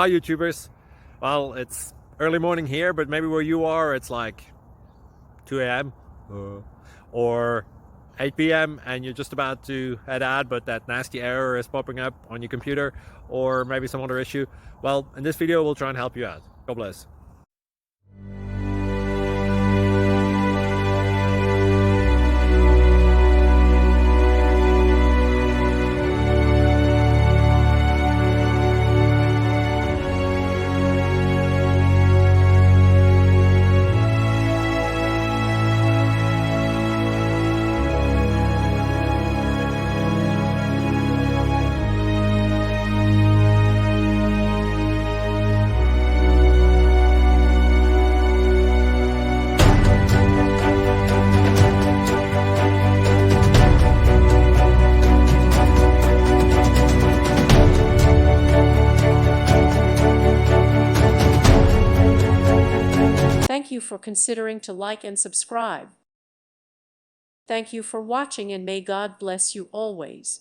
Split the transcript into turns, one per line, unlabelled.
Hi YouTubers. Well, it's early morning here, but maybe where you are it's like 2 a.m. or 8 p.m. and you're just about to head out, but that nasty error is popping up on your computer, or maybe some other issue. Well, in this video we'll try and help you out. God bless.
Thank you for considering to like and subscribe. Thank you for watching, and may God bless you always.